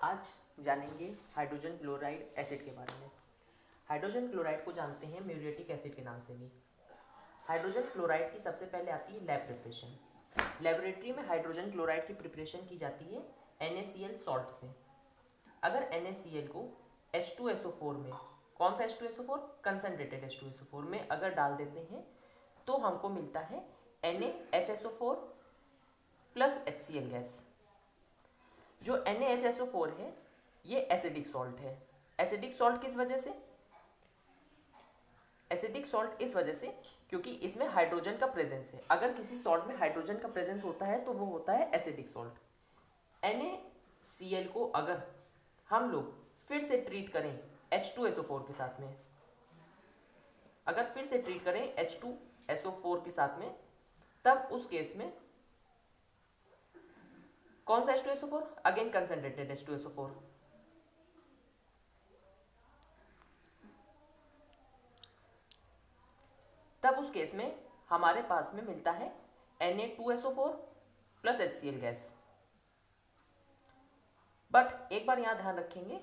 आज जानेंगे hydrogen chloride acid के बारे में। हाइड्रोजन क्लोराइड को जानते हैं म्यूरेटिक एसिड के नाम से भी। हाइड्रोजन क्लोराइड की सबसे पहले आती है लैब प्रिपरेशन। लेबोरेटरी में हाइड्रोजन क्लोराइड की प्रिपरेशन की जाती है NaCl सॉल्ट से। अगर NaCl को H2SO4 में, कौन सा H2SO4? कंसनट्रेटेड H2SO4 में अगर डाल देते हैं तो हमको मिलता है NaHSO4 प्लस HCl गैस। जो NaHSO4 है ये एसिडिक सॉल्ट है। एसिडिक सॉल्ट किस वजह से? एसिडिक सॉल्ट इस वजह से क्योंकि इसमें हाइड्रोजन का प्रेजेंस है। अगर किसी सॉल्ट में हाइड्रोजन का प्रेजेंस होता है तो वो होता है एसिडिक सॉल्ट। NaCl को अगर हम लोग फिर से ट्रीट करें H2SO4 के साथ में, अगर फिर से ट्रीट करें H2SO4 के साथ में, तब उस केस में कौन सा H2SO4? Again concentrated H2SO4। तब उस केस में हमारे पास में मिलता है Na2SO4 plus HCl gas. But एक बार यहां ध्यान रखेंगे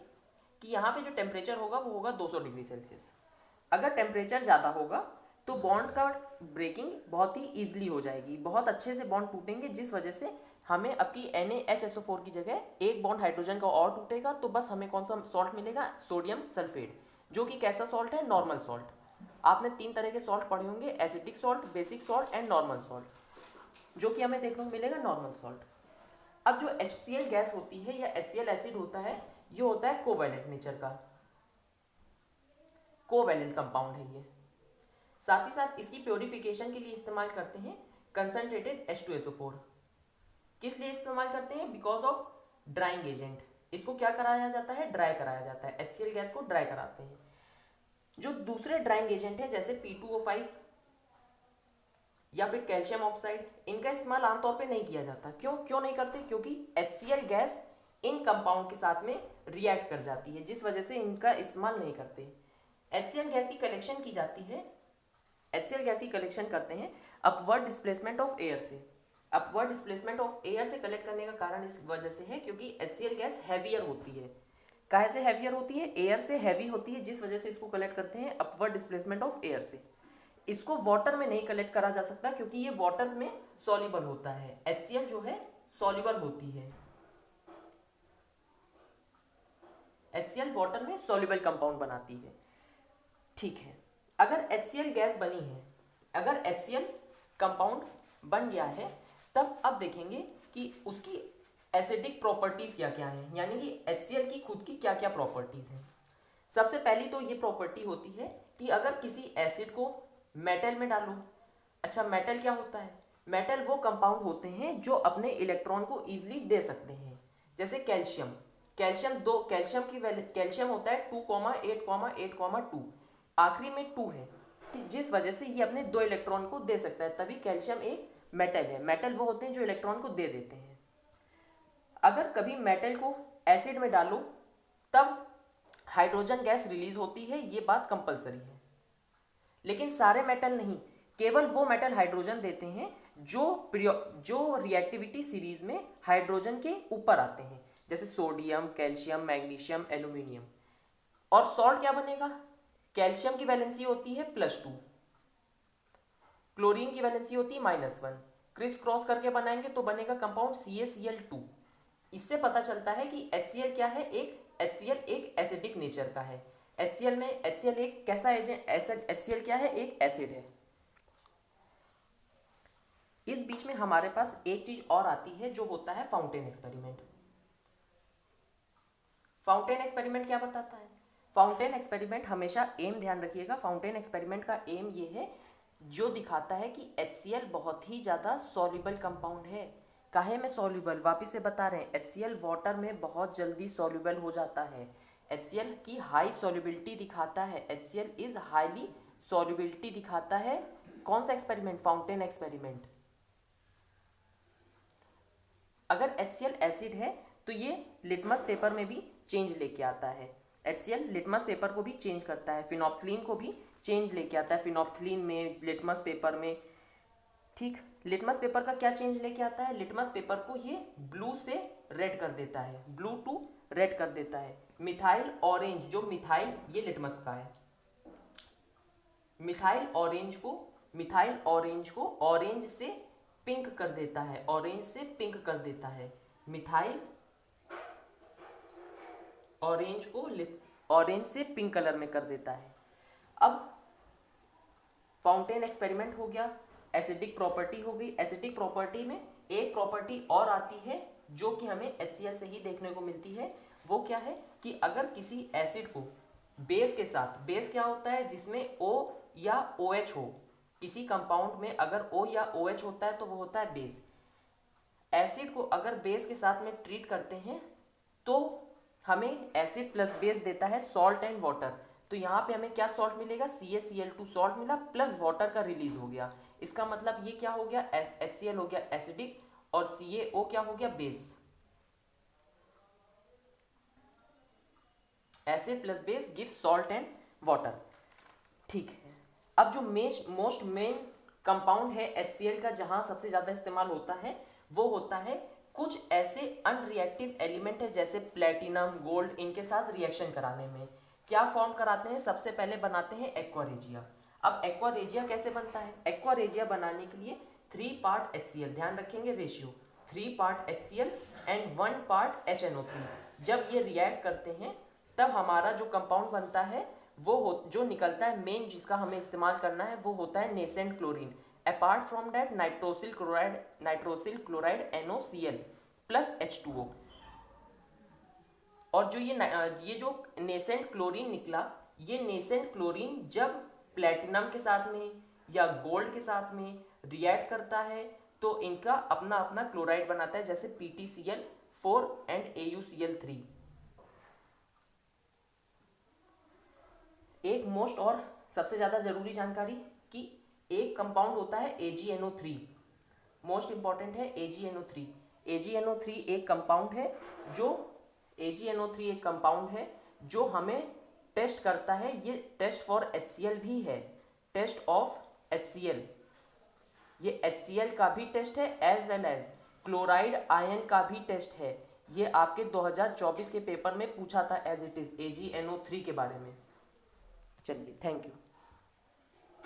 कि यहाँ पे जो टेम्परेचर होगा वो होगा 200 डिग्री सेल्सियस। अगर टेम्परेचर ज़्यादा होगा तो बॉन्ड का ब्रेकिंग बहुत ही ईजिली हो जाएगी, बहुत अच्छे से बॉन्ड टूटेंगे, जिस वजह से हमें आपकी NaHSO4 की जगह एक बॉन्ड हाइड्रोजन का और टूटेगा। तो बस हमें कौन सा सॉल्ट मिलेगा? सोडियम सल्फेट, जो कि कैसा सॉल्ट है? Normal salt. आपने 3 तरह के सॉल्ट पढ़े होंगे, acidic salt, basic salt and normal salt, जो कि हमें देखने को मिलेगा नॉर्मल सॉल्ट। अब जो HCl गैस होती है या HCl एसिड होता है, ये होता है कोवैलेंट नेचर का, कोवैलेंट कंपाउंड है ये। साथ ही साथ इसकी प्योरिफिकेशन के लिए इस्तेमाल करते हैं कंसंट्रेटेड H2SO4। किस लिए इस्तेमाल करते हैं? Because of drying agent. इसको क्या कराया जाता है? ड्राई कराया जाता है। HCl गैस को ड्राई कराते हैं। जो दूसरे ड्राइंग एजेंट है जैसे P2O5 या फिर कैल्शियम ऑक्साइड, इनका इस्तेमाल आमतौर पे नहीं किया जाता। क्यों नहीं करते? क्योंकि HCl गैस इन कंपाउंड के साथ में रिएक्ट कर जाती है, जिस वजह से इनका इस्तेमाल नहीं करते। HCl गैस की कलेक्शन की जाती है, HCl गैस की कलेक्शन करते हैं अपवर्ड डिस्प्लेसमेंट ऑफ एयर से। अपवर्ड डिस्प्लेसमेंट ऑफ एयर से कलेक्ट करने का कारण इस वजह से है क्योंकि HCl गैस हैवियर होती है। काहे से हैवियर होती है? एयर से हैवी होती है, जिस वजह से इसको कलेक्ट करते हैं अपवर्ड डिस्प्लेसमेंट ऑफ एयर से। इसको वाटर में नहीं कलेक्ट करा जा सकता क्योंकि ये वाटर में सॉल्युबल होता है। HCl जो है सॉल्युबल होती है, HCl वाटर में सॉल्युबल कंपाउंड बनाती है। ठीक है, अगर HCl गैस बनी है, अगर HCl कंपाउंड बन गया है, तब अब देखेंगे कि उसकी एसिडिक प्रॉपर्टीज क्या क्या हैं, यानी कि HCl की खुद की क्या क्या प्रॉपर्टीज हैं। सबसे पहली तो ये प्रॉपर्टी होती है कि अगर किसी एसिड को मेटल में डालो। अच्छा, मेटल क्या होता है? मेटल वो कंपाउंड होते हैं जो अपने इलेक्ट्रॉन को इजीली दे सकते हैं। जैसे कैल्शियम, कैल्शियम होता है 2,8,8,2, आखिरी में 2 है, जिस वजह से ये अपने 2 इलेक्ट्रॉन को दे सकता है, तभी कैल्शियम एक मेटल है। मेटल वो होते हैं जो इलेक्ट्रॉन को दे देते हैं। अगर कभी मेटल को एसिड में डालो तब हाइड्रोजन गैस रिलीज होती है, ये बात कंपलसरी है। लेकिन सारे मेटल नहीं, केवल वो मेटल हाइड्रोजन देते हैं जो रिएक्टिविटी सीरीज में हाइड्रोजन के ऊपर आते हैं, जैसे सोडियम, कैल्शियम, मैग्नीशियम, एल्यूमिनियम। और सॉल्ट क्या बनेगा? कैल्शियम की वैलेंसी होती है +2, क्लोरीन की वैलेंसी होती है -1। क्रिस क्रॉस करके बनाएंगे तो बनेगा कंपाउंड CaCl2। इससे पता चलता है कि HCl क्या है? HCl एक एसिडिक नेचर का है। HCl एक कैसा एसिड? HCl क्या है? एक एसिड है। इस बीच में हमारे पास एक चीज और आती है जो होता है फाउंटेन एक्सपेरिमेंट। फाउंटेन एक्सपेरिमेंट क्या बताता है? फाउंटेन एक्सपेरिमेंट हमेशा एम ध्यान रखिएगा, फाउंटेन एक्सपेरिमेंट का एम ये है जो दिखाता है कि HCl बहुत ही ज्यादा सॉल्युबल कंपाउंड है। काहे में सॉल्युबल? वापिस से बता रहे हैं, HCl वाटर में बहुत जल्दी सॉल्युबल हो जाता है। HCl की हाई सॉल्युबिलिटी दिखाता है, HCl इज हाईली सॉल्युबिलिटी दिखाता है। कौन सा एक्सपेरिमेंट? Fountain experiment. अगर HCl एसिड है तो ये लिटमस पेपर में भी चेंज लेके आता है। HCl लिटमस पेपर को भी चेंज करता है, फिनोप्थलीन को भी चेंज लेके आता है, फिनोप्थलीन में, लिटमस पेपर में। ठीक, लिटमस पेपर का क्या चेंज लेके आता है? लिटमस पेपर को ये ब्लू से रेड कर देता है, ब्लू टू रेड कर देता है। मिथाइल ऑरेंज, जो मिथाइल ये लिटमस का है, मिथाइल ऑरेंज को ऑरेंज से पिंक कर देता है, ऑरेंज से पिंक कर देता है। मिथाइल ऑरेंज को ऑरेंज से पिंक कलर में कर देता है। अब फाउंटेन एक्सपेरिमेंट हो गया, एसिडिक प्रॉपर्टी हो गई। एसिडिक प्रॉपर्टी में एक प्रॉपर्टी और आती है जो कि हमें HCl से ही देखने को मिलती है। वो क्या है कि अगर किसी एसिड को बेस के साथ, बेस क्या होता है जिसमें O या OH हो, किसी कंपाउंड में अगर O या OH होता है तो वो होता है बेस। एसिड को अगर बेस के साथ में ट्रीट करते हैं तो हमें एसिड प्लस बेस देता है सॉल्ट एंड वाटर। तो यहाँ पे हमें क्या सॉल्ट मिलेगा, CaCl2 सॉल्ट मिला प्लस वाटर का रिलीज हो गया। इसका मतलब ये क्या हो गया, HCl हो गया एसिडिक और CaO क्या हो गया, base. Acid plus base give salt and water. ठीक है, अब जो मोस्ट मेन कंपाउंड है HCl का जहां सबसे ज्यादा इस्तेमाल होता है वो होता है कुछ ऐसे अनरिएक्टिव एलिमेंट है जैसे प्लेटिनम, गोल्ड, इनके साथ रिएक्शन कराने में। क्या फॉर्म कराते हैं, सबसे पहले बनाते हैं एक्वा रेजिया। अब एक्वा रेजिया कैसे बनता है, एक्वा रेजिया बनाने के लिए 3 पार्ट HCl, ध्यान रखेंगे ratio, 3 part HCl and 1 part HNO3। जब ये रिएक्ट करते हैं तब हमारा जो कंपाउंड बनता है जो निकलता है मेन जिसका हमें इस्तेमाल करना है वो होता है nascent chlorine. Apart from that nitrosyl chloride NOCl plus H2O। और जो ये जो नेसेंट क्लोरीन निकला, ये नेसेंट क्लोरीन जब प्लेटिनम के साथ में या गोल्ड के साथ में रिएक्ट करता है तो इनका अपना अपना क्लोराइड बनाता है, जैसे PtCl4 एंड AuCl3। एक मोस्ट और सबसे ज्यादा जरूरी जानकारी कि एक कंपाउंड होता है AgNO3, मोस्ट इंपॉर्टेंट है AgNO3। AgNO3 एक कंपाउंड है जो हमें टेस्ट करता है, ये टेस्ट फॉर HCl भी है, टेस्ट ऑफ HCl। ये HCl का भी टेस्ट है as well as chloride ion का भी टेस्ट है। ये आपके 2024 के पेपर में पूछा था एज इट इज AgNO3 के बारे में। चलिए, थैंक यू।